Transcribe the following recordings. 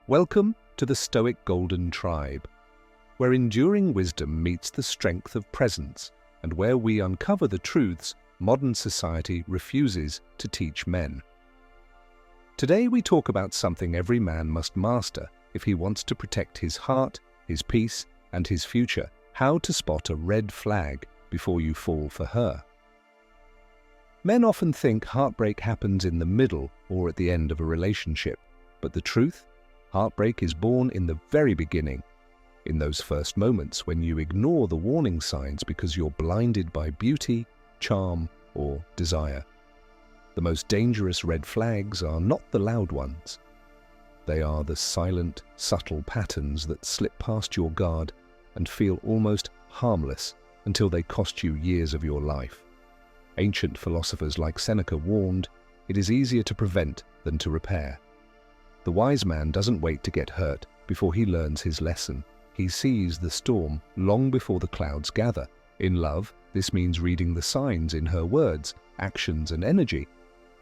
Welcome to the Stoic Golden Tribe, where enduring wisdom meets the strength of presence, and where we uncover the truths modern society refuses to teach men. Today we talk about something every man must master if he wants to protect his heart, his peace, and his future: how to spot a red flag before you fall for her. Men often think heartbreak happens in the middle or at the end of a relationship, but the truth? Heartbreak is born in the very beginning, in those first moments when you ignore the warning signs because you're blinded by beauty, charm, or desire. The most dangerous red flags are not the loud ones. They are the silent, subtle patterns that slip past your guard and feel almost harmless until they cost you years of your life. Ancient philosophers like Seneca warned, it is easier to prevent than to repair. The wise man doesn't wait to get hurt before he learns his lesson. He sees the storm long before the clouds gather. In love, this means reading the signs in her words, actions, and energy,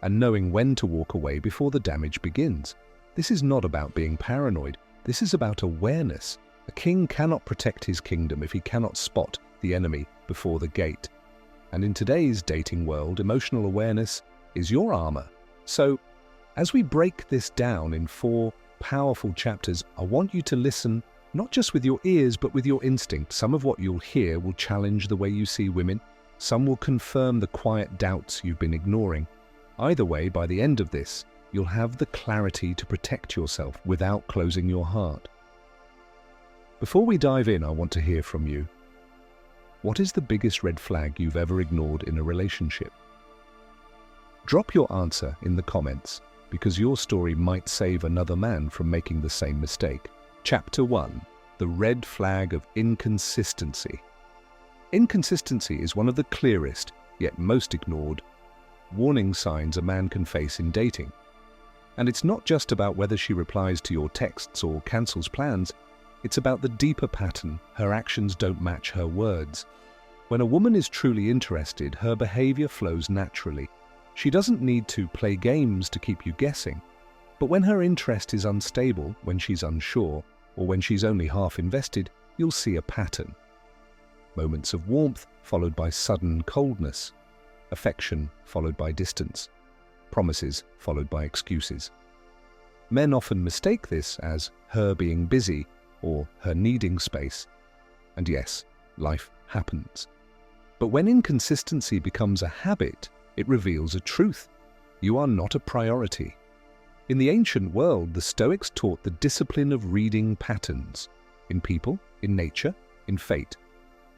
and knowing when to walk away before the damage begins. This is not about being paranoid. This is about awareness. A king cannot protect his kingdom if he cannot spot the enemy before the gate. And in today's dating world, emotional awareness is your armor. So, as we break this down in 4 powerful chapters, I want you to listen not just with your ears, but with your instinct. Some of what you'll hear will challenge the way you see women. Some will confirm the quiet doubts you've been ignoring. Either way, by the end of this, you'll have the clarity to protect yourself without closing your heart. Before we dive in, I want to hear from you. What is the biggest red flag you've ever ignored in a relationship? Drop your answer in the comments, because your story might save another man from making the same mistake. Chapter 1. The Red Flag of Inconsistency. Inconsistency is one of the clearest, yet most ignored, warning signs a man can face in dating. And it's not just about whether she replies to your texts or cancels plans, it's about the deeper pattern: her actions don't match her words. When a woman is truly interested, her behavior flows naturally. She doesn't need to play games to keep you guessing. But when her interest is unstable, when she's unsure, or when she's only half invested, you'll see a pattern. Moments of warmth followed by sudden coldness. Affection followed by distance. Promises followed by excuses. Men often mistake this as her being busy or her needing space. And yes, life happens. But when inconsistency becomes a habit, it reveals a truth: you are not a priority. In the ancient world, the Stoics taught the discipline of reading patterns in people, in nature, in fate.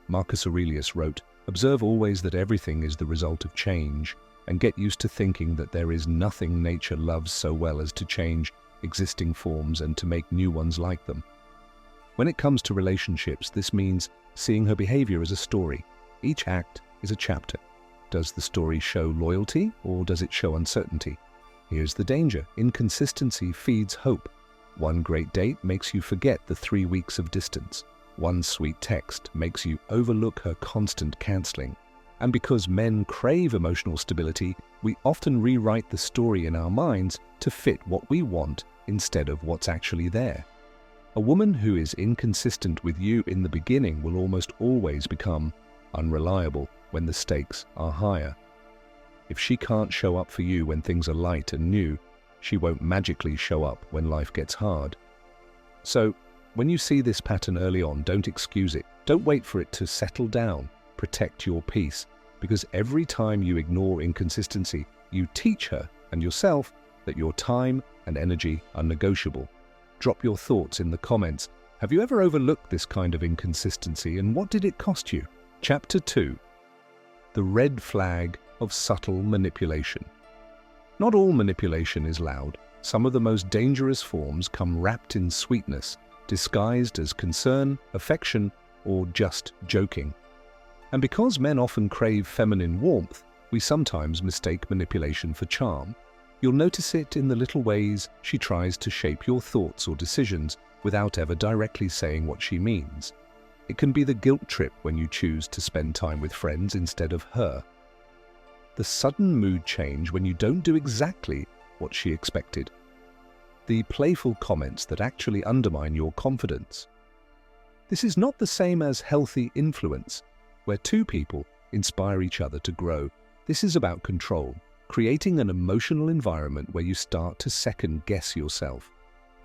Marcus Aurelius wrote, "Observe always that everything is the result of change, and get used to thinking that there is nothing nature loves so well as to change existing forms and to make new ones like them." When it comes to relationships, this means seeing her behavior as a story. Each act is a chapter. Does the story show loyalty, or does it show uncertainty? Here's the danger: inconsistency feeds hope. One great date makes you forget the 3 weeks of distance. One sweet text makes you overlook her constant cancelling. And because men crave emotional stability, we often rewrite the story in our minds to fit what we want instead of what's actually there. A woman who is inconsistent with you in the beginning will almost always become unreliable when the stakes are higher. If she can't show up for you when things are light and new, she won't magically show up when life gets hard. So, when you see this pattern early on, don't excuse it. Don't wait for it to settle down. Protect your peace, because every time you ignore inconsistency, you teach her and yourself that your time and energy are negotiable. Drop your thoughts in the comments. Have you ever overlooked this kind of inconsistency, and what did it cost you? Chapter 2. The Red Flag of Subtle Manipulation. Not all manipulation is loud. Some of the most dangerous forms come wrapped in sweetness, disguised as concern, affection, or just joking. And because men often crave feminine warmth, we sometimes mistake manipulation for charm. You'll notice it in the little ways she tries to shape your thoughts or decisions without ever directly saying what she means. It can be the guilt trip when you choose to spend time with friends instead of her. The sudden mood change when you don't do exactly what she expected. the playful comments that actually undermine your confidence. This is not the same as healthy influence, where two people inspire each other to grow. This is about control, creating an emotional environment where you start to second-guess yourself.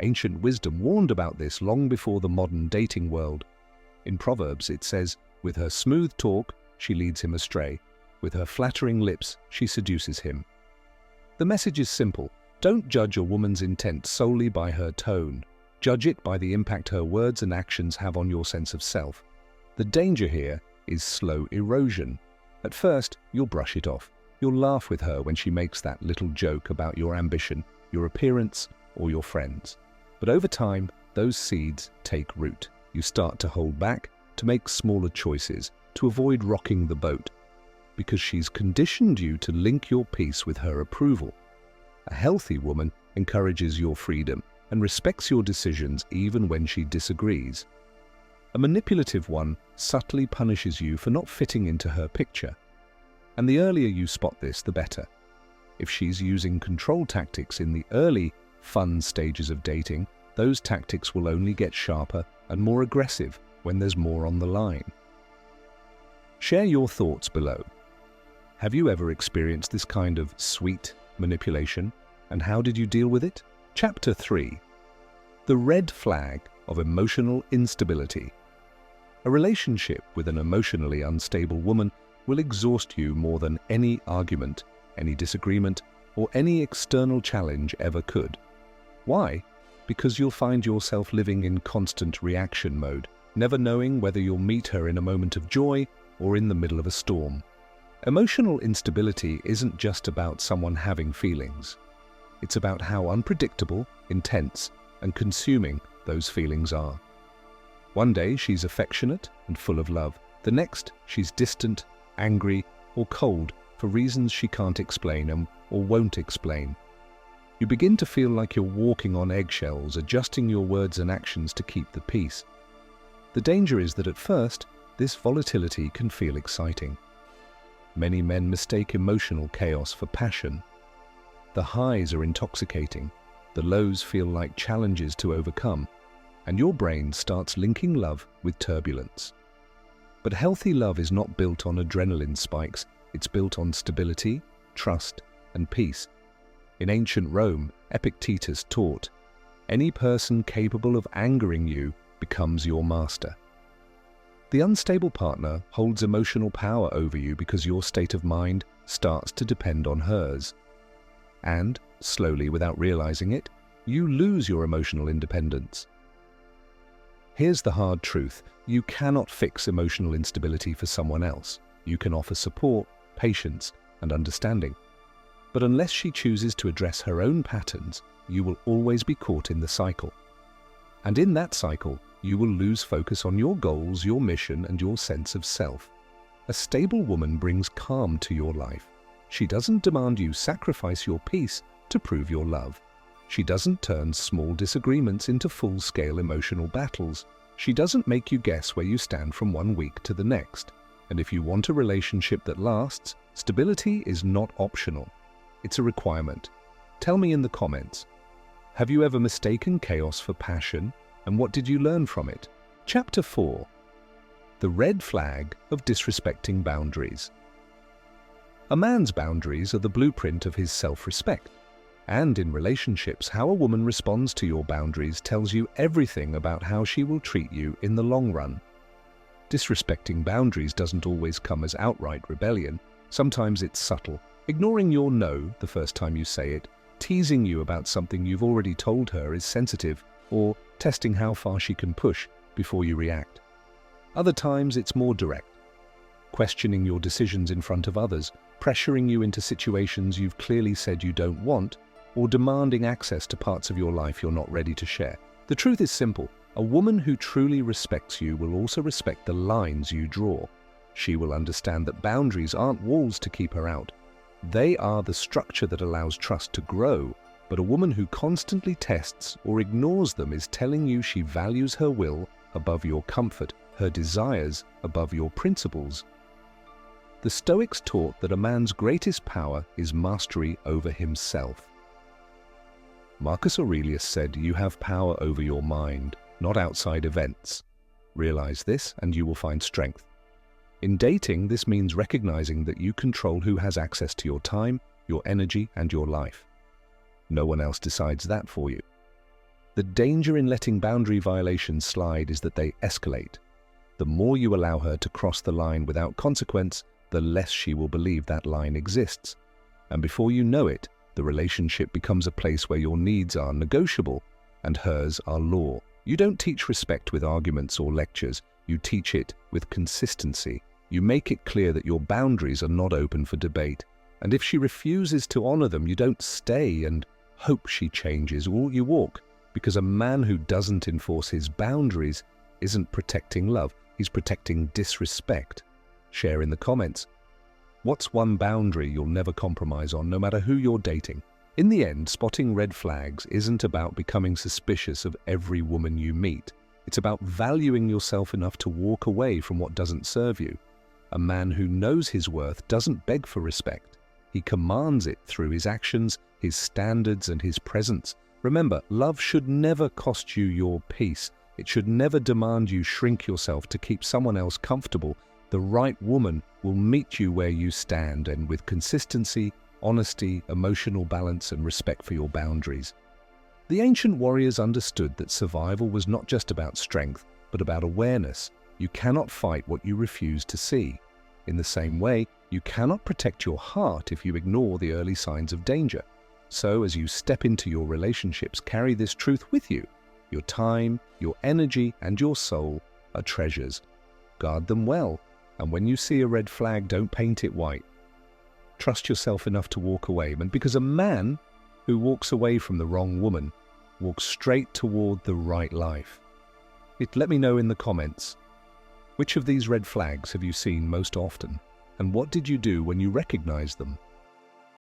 Ancient wisdom warned about this long before the modern dating world. In Proverbs it says, "With her smooth talk, she leads him astray. With her flattering lips, she seduces him." The message is simple. Don't judge a woman's intent solely by her tone. Judge it by the impact her words and actions have on your sense of self. The danger here is slow erosion. At first, you'll brush it off. You'll laugh with her when she makes that little joke about your ambition, your appearance, or your friends. But over time, those seeds take root. You start to hold back, to make smaller choices, to avoid rocking the boat, because she's conditioned you to link your peace with her approval. A healthy woman encourages your freedom and respects your decisions even when she disagrees. A manipulative one subtly punishes you for not fitting into her picture. And the earlier you spot this, the better. If she's using control tactics in the early, fun stages of dating, those tactics will only get sharper and more aggressive when there's more on the line. Share your thoughts below. Have you ever experienced this kind of sweet manipulation, and how did you deal with it? Chapter 3. The Red Flag of Emotional Instability. A relationship with an emotionally unstable woman will exhaust you more than any argument, any disagreement, or any external challenge ever could. Why? Because you'll find yourself living in constant reaction mode, never knowing whether you'll meet her in a moment of joy or in the middle of a storm. Emotional instability isn't just about someone having feelings. It's about how unpredictable, intense, and consuming those feelings are. One day she's affectionate and full of love. The next she's distant, angry, or cold for reasons she can't explain or won't explain. You begin to feel like you're walking on eggshells, adjusting your words and actions to keep the peace. The danger is that at first, this volatility can feel exciting. Many men mistake emotional chaos for passion. The highs are intoxicating, the lows feel like challenges to overcome, and your brain starts linking love with turbulence. But healthy love is not built on adrenaline spikes, it's built on stability, trust, and peace. In ancient Rome, Epictetus taught, "Any person capable of angering you becomes your master." The unstable partner holds emotional power over you because your state of mind starts to depend on hers. And, slowly without realizing it, you lose your emotional independence. Here's the hard truth. You cannot fix emotional instability for someone else. You can offer support, patience, and understanding. But unless she chooses to address her own patterns, you will always be caught in the cycle. And in that cycle, you will lose focus on your goals, your mission, and your sense of self. A stable woman brings calm to your life. She doesn't demand you sacrifice your peace to prove your love. She doesn't turn small disagreements into full-scale emotional battles. She doesn't make you guess where you stand from one week to the next. And if you want a relationship that lasts, stability is not optional. It's a requirement. Tell me in the comments. Have you ever mistaken chaos for passion? And what did you learn from it? Chapter 4. The Red Flag of Disrespecting Boundaries. A man's boundaries are the blueprint of his self-respect. And in relationships, how a woman responds to your boundaries tells you everything about how she will treat you in the long run. Disrespecting boundaries doesn't always come as outright rebellion. Sometimes it's subtle, ignoring your no the first time you say it, teasing you about something you've already told her is sensitive, or testing how far she can push before you react. Other times it's more direct, questioning your decisions in front of others, pressuring you into situations you've clearly said you don't want, or demanding access to parts of your life you're not ready to share. The truth is simple. A woman who truly respects you will also respect the lines you draw. She will understand that boundaries aren't walls to keep her out. They are the structure that allows trust to grow, but a woman who constantly tests or ignores them is telling you she values her will above your comfort, her desires above your principles. The Stoics taught that a man's greatest power is mastery over himself. Marcus Aurelius said, "You have power over your mind, not outside events. Realize this and you will find strength." In dating, this means recognizing that you control who has access to your time, your energy, and your life. No one else decides that for you. The danger in letting boundary violations slide is that they escalate. The more you allow her to cross the line without consequence, the less she will believe that line exists. And before you know it, the relationship becomes a place where your needs are negotiable and hers are law. You don't teach respect with arguments or lectures. You teach it with consistency. You make it clear that your boundaries are not open for debate. And if she refuses to honor them, you don't stay and hope she changes, or you walk. Because a man who doesn't enforce his boundaries isn't protecting love, he's protecting disrespect. Share in the comments. What's one boundary you'll never compromise on, no matter who you're dating? In the end, spotting red flags isn't about becoming suspicious of every woman you meet. It's about valuing yourself enough to walk away from what doesn't serve you. A man who knows his worth doesn't beg for respect. He commands it through his actions, his standards, and his presence. Remember, love should never cost you your peace. It should never demand you shrink yourself to keep someone else comfortable. The right woman will meet you where you stand, and with consistency, honesty, emotional balance, and respect for your boundaries. The ancient warriors understood that survival was not just about strength, but about awareness. You cannot fight what you refuse to see. In the same way, you cannot protect your heart if you ignore the early signs of danger. So, as you step into your relationships, carry this truth with you. Your time, your energy, and your soul are treasures. Guard them well, and when you see a red flag, don't paint it white. Trust yourself enough to walk away, and because a man who walks away from the wrong woman walks straight toward the right life. Let me know in the comments. Which of these red flags have you seen most often? And what did you do when you recognized them?